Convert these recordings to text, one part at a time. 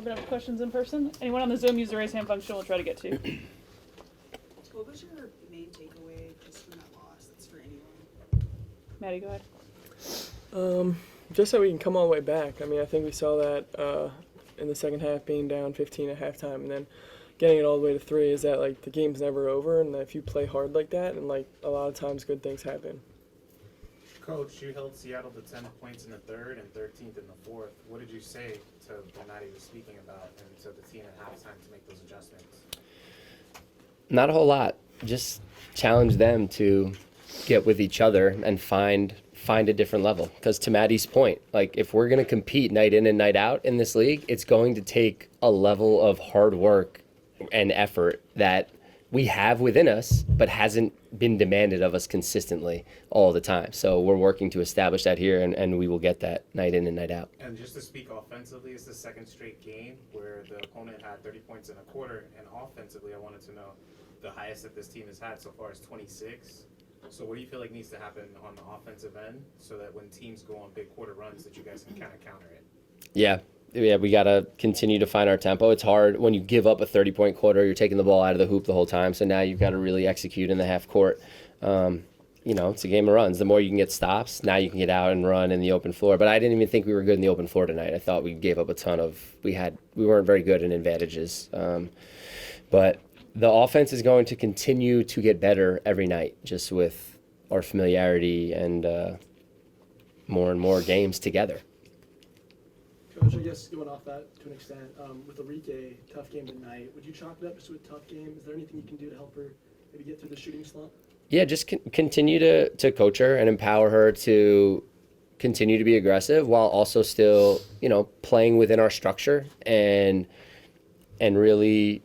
open up questions in person. Anyone on the Zoom, use the raise hand function. We'll try to get to. What was your main takeaway just from that loss? That's for anyone. Maddy, go ahead. Just that we can come all the way back. I mean, I think we saw that in the second half, being down 15 at halftime, and then getting it all the way to 3 is that, like, the game's never over, and if you play hard like that, and, like, a lot of times good things happen. Coach, you held Seattle to 10 points in the third and 13th in the fourth. What did you say to what Maddy was speaking about and to the team at halftime to make those adjustments? Not a whole lot. Just challenge them to get with each other and find a different level. Because to Maddy's point, like, if we're going to compete night in and night out in this league, it's going to take a level of hard work and effort that we have within us, but hasn't been demanded of us consistently all the time. So we're working to establish that here, and we will get that night in and night out. And just to speak offensively, it's the second straight game where the opponent had 30 points in a quarter, and offensively, I wanted to know the highest that this team has had so far is 26. So what do you feel like needs to happen on the offensive end so that when teams go on big quarter runs that you guys can kind of counter it? Yeah, we got to continue to find our tempo. It's hard when you give up a 30-point quarter, you're taking the ball out of the hoop the whole time. So now you've got to really execute in the half court. It's a game of runs. The more you can get stops, now you can get out and run in the open floor. But I didn't even think we were good in the open floor tonight. I thought we gave up a ton of – we weren't very good in advantages. But the offense is going to continue to get better every night just with our familiarity and more and more games together. Coach, I guess going off that to an extent, with Enrique, tough game tonight, would you chalk it up just to a tough game? Is there anything you can do to help her maybe get through the shooting slump? Yeah, just continue to coach her and empower her to continue to be aggressive while also still, playing within our structure and really,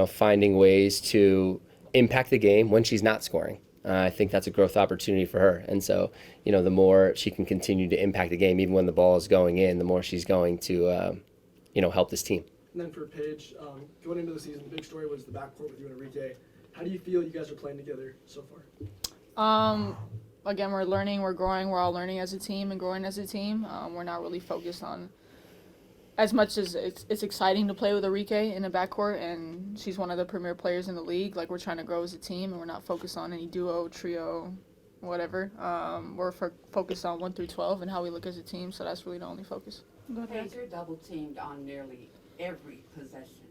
finding ways to impact the game when she's not scoring. I think that's a growth opportunity for her. And so, the more she can continue to impact the game, even when the ball is going in, the more she's going to, help this team. And then for Paige, going into the season, the big story was the backcourt with you and Enrique. How do you feel you guys are playing together so far? Again, we're learning, we're growing, we're all learning as a team and growing as a team. We're not really focused on as much as it's exciting to play with Enrique in the backcourt, and she's one of the premier players in the league. Like, we're trying to grow as a team, and we're not focused on any duo, trio, whatever. We're focused on 1 through 12 and how we look as a team, so that's really the only focus. Paige, you're double teamed on nearly every possession.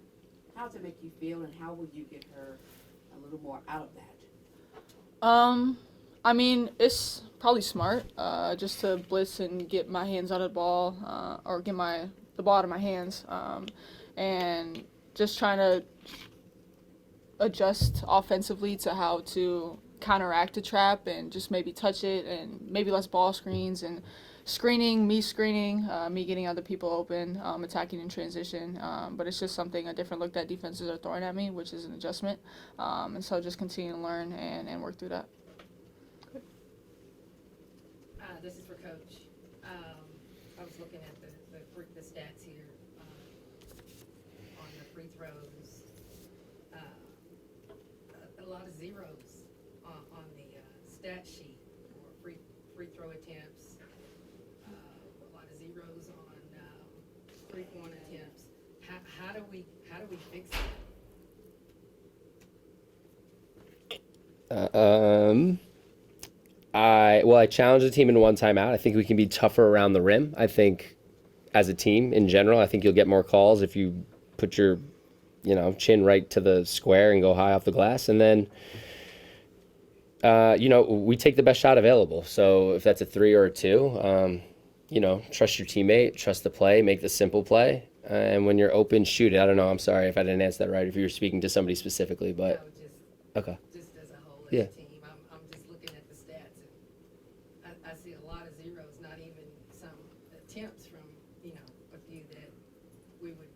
How does it make you feel, and how will you get her a little more out of that? It's probably smart, just to blitz and get my hands out of the ball, or get the ball out of my hands, and just trying to adjust offensively to how to counteract the trap and just maybe touch it and maybe less ball screens and me screening, me getting other people open, attacking in transition. But it's just something, a different look that defenses are throwing at me, which is an adjustment. And so just continue to learn and work through that. This is for Coach. I was looking at the stats here on the free throws. A lot of zeros on the stat sheet for free throw attempts. A lot of zeros on three-point attempts. How do we fix that? I challenged the team in one timeout. I think we can be tougher around the rim. I think as a team in general, I think you'll get more calls if you put your, chin right to the square and go high off the glass. And then, we take the best shot available. So if that's a 3 or a 2, trust your teammate, trust the play, make the simple play. And when you're open, shoot it. I don't know. I'm sorry if I didn't answer that right, if you were speaking to somebody specifically, but okay. Just as a whole, Yeah. as a team, I'm just looking at the stats, and I see a lot of zeros, not even some attempts from, a few that we would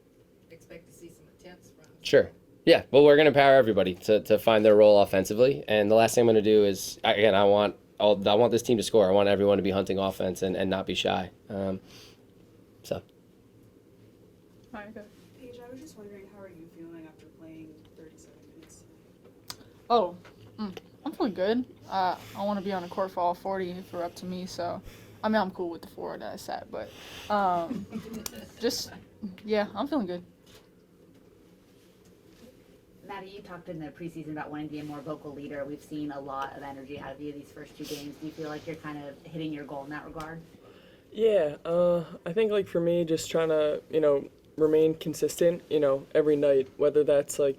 expect to see some attempts from. Sure. Yeah. Well, we're going to empower everybody to find their role offensively. And the last thing I'm going to do is, again, I want this team to score. I want everyone to be hunting offense and not be shy. So. Monica. Paige, I was just wondering, how are you feeling after playing 37 minutes? I'm feeling good. I want to be on the court for all 40 if it were up to me. So, I'm cool with the 4 that I sat, but just Yeah, I'm feeling good. Maddy, you talked in the preseason about wanting to be a more vocal leader. We've seen a lot of energy out of you these first 2 games. Do you feel like you're kind of hitting your goal in that regard? Yeah, I think like for me, just trying to remain consistent, every night, whether that's like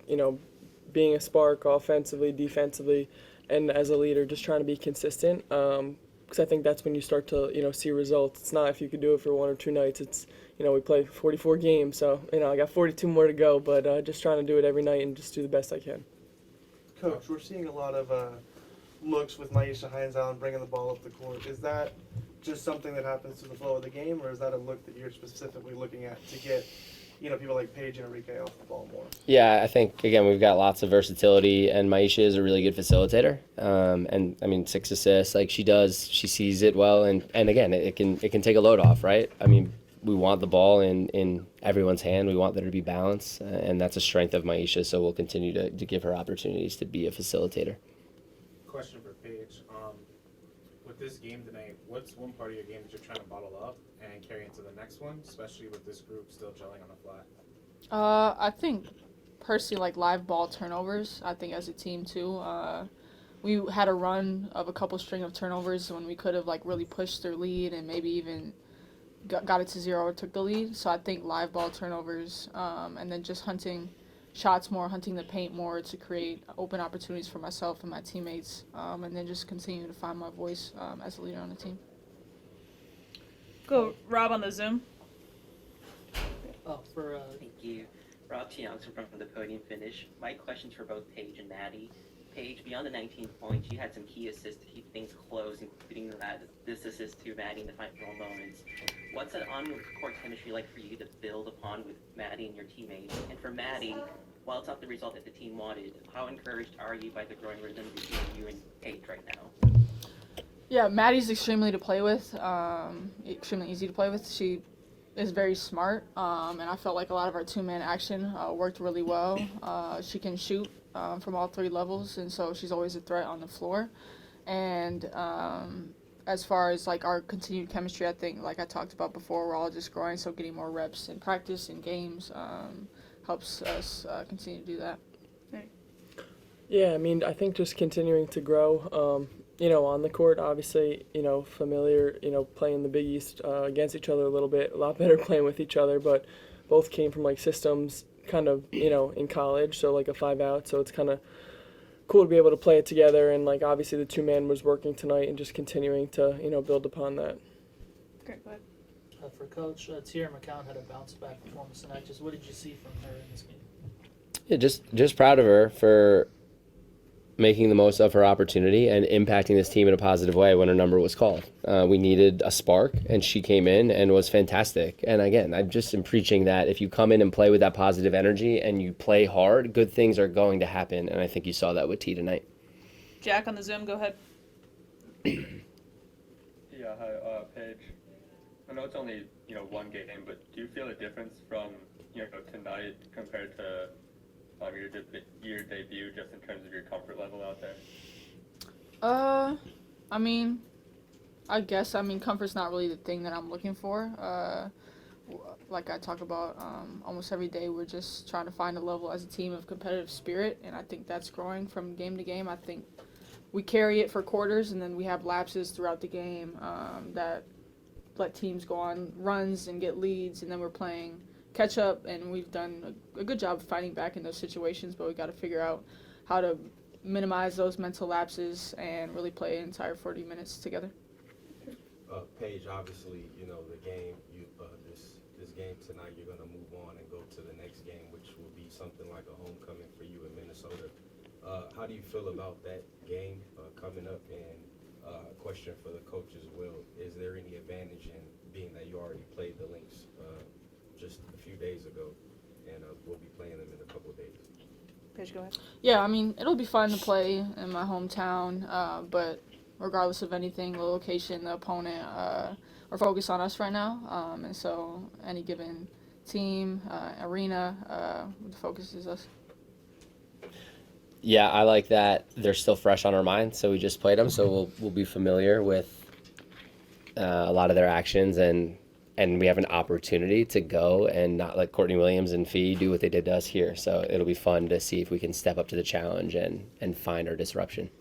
being a spark offensively, defensively, and as a leader, just trying to be consistent. Because I think that's when you start to see results. It's not if you could do it for 1 or 2 nights. It's we play 44 games, so I got 42 more to go. But just trying to do it every night and just do the best I can. Coach, we're seeing a lot of looks with Maisha Hines-Allen bringing the ball up the court. Is that just something that happens to the flow of the game, or is that a look that you're specifically looking at to get people like Paige and Enrique off the ball more? Yeah, I think, again, we've got lots of versatility, and Maisha is a really good facilitator. And, I mean, 6 assists, like she sees it well, and again, it can take a load off, right? I mean, we want the ball in everyone's hand. We want there to be balance, and that's a strength of Maisha, so we'll continue to give her opportunities to be a facilitator. Question for Paige. With this game tonight, what's one part of your game that you're trying to bottle up and carry into the next one, especially with this group still gelling on the fly? I think personally, like live ball turnovers. I think as a team too, we had a run of a couple string of turnovers when we could have like really pushed their lead and maybe even got it to 0 or took the lead. So I think live ball turnovers, and then just hunting shots more, hunting the paint more to create open opportunities for myself and my teammates, and then just continue to find my voice as a leader on the team. Go, Rob, on the Zoom. Thank you. Rob Chiangson from the Podium Finish. My question's for both Paige and Maddy. Paige, beyond the 19 points, you had some key assists to keep things close, including this assist to Maddy in the final moments. What's that on-court chemistry like for you to build upon with Maddy and your teammates? And for Maddy, while it's not the result that the team wanted, how encouraged are you by the growing rhythm between you and Paige right now? Yeah, Maddy's extremely easy to play with. She is very smart, and I felt like a lot of our two-man action worked really well. She can shoot from all 3 levels, and so she's always a threat on the floor. And as far as like our continued chemistry, I think like I talked about before, we're all just growing, so getting more reps in practice and games helps us continue to do that. Yeah, I mean, I think just continuing to grow, on the court, obviously, familiar, playing the Big East against each other a little bit, a lot better playing with each other, but both came from like systems kind of, in college, so like a 5-out, so it's kind of cool to be able to play it together, and like obviously the 2-man was working tonight and just continuing to, build upon that. Great, go ahead. For Coach, Tierra McCown had a bounce-back performance tonight. Just what did you see from her in this game? Yeah, just proud of her for making the most of her opportunity and impacting this team in a positive way when her number was called. We needed a spark, and she came in and was fantastic. And again, I'm preaching that if you come in and play with that positive energy and you play hard, good things are going to happen. And I think you saw that with T tonight. Jack on the Zoom, go ahead. Yeah, hi, Paige. I know it's only, one game, but do you feel a difference from, tonight compared to your debut, just in terms of your comfort level out there? Comfort's not really the thing that I'm looking for. Like I talk about almost every day, we're just trying to find a level as a team of competitive spirit, and I think that's growing from game to game. I think we carry it for quarters, and then we have lapses throughout the game that let teams go on runs and get leads, and then we're playing catch up, and we've done a good job of fighting back in those situations, but we got to figure out how to minimize those mental lapses and really play an entire 40 minutes together. Paige, obviously, the game, this game tonight, you're going to move on and go to the next game, which will be something like a homecoming for you in Minnesota. How do you feel about that game coming up? And question for the coach as well, is there any advantage in being that you already played the Lynx just a few days ago, and we'll be playing them in a couple of days? Paige, go ahead. Yeah, it'll be fun to play in my hometown, but regardless of anything, the location, the opponent, we're focused on us right now, and so any given team, arena, the focus is us. Yeah, I like that they're still fresh on our mind, so we just played them, so we'll be familiar with a lot of their actions and and we have an opportunity to go and not let Courtney Williams and Fee do what they did to us here. So it'll be fun to see if we can step up to the challenge and find our disruption.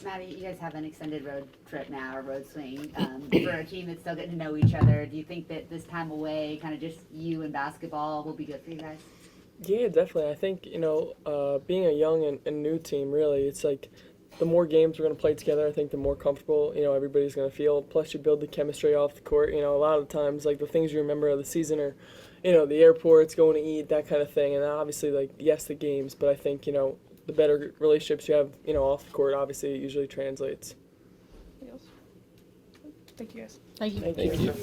Maddy, you guys have an extended road trip now, or road swing, for a team that's still getting to know each other. Do you think that this time away, kind of just you and basketball, will be good for you guys? Yeah, definitely. I think, being a young and new team, really, it's like the more games we're going to play together, I think the more comfortable, everybody's going to feel. Plus, you build the chemistry off the court. A lot of times, like, the things you remember of the season are, the airports, going to eat, that kind of thing. And obviously, like, yes, the games, but I think, the better relationships you have, off the court, obviously, it usually translates. Anything else? Thank you, guys. Thank you. Thank you.